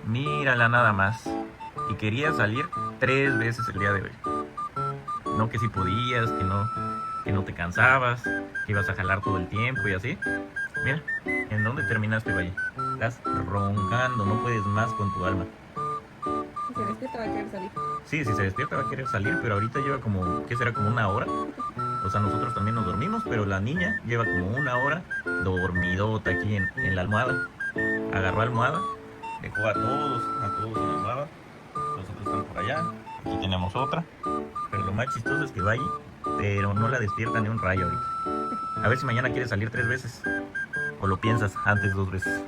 Mírala nada más. Y quería salir 3 veces el día de hoy. No que si podías, que no te cansabas, que ibas a jalar todo el tiempo y así. Mira, ¿en dónde terminaste, Valle? Estás roncando, no puedes más con tu alma. Si se despierta va a querer salir. Sí, si se despierta va a querer salir, pero ahorita lleva como, ¿qué será? Como una hora. O sea, nosotros también nos dormimos, pero la niña lleva como una hora dormidota aquí en la almohada. Agarró almohada, dejó a todos en la almohada. Los otros están por allá. Aquí tenemos otra. Pero lo más chistoso es que va ahí, pero no la despierta ni un rayo ahorita. A ver si mañana quiere salir 3 veces. O lo piensas antes 2 veces.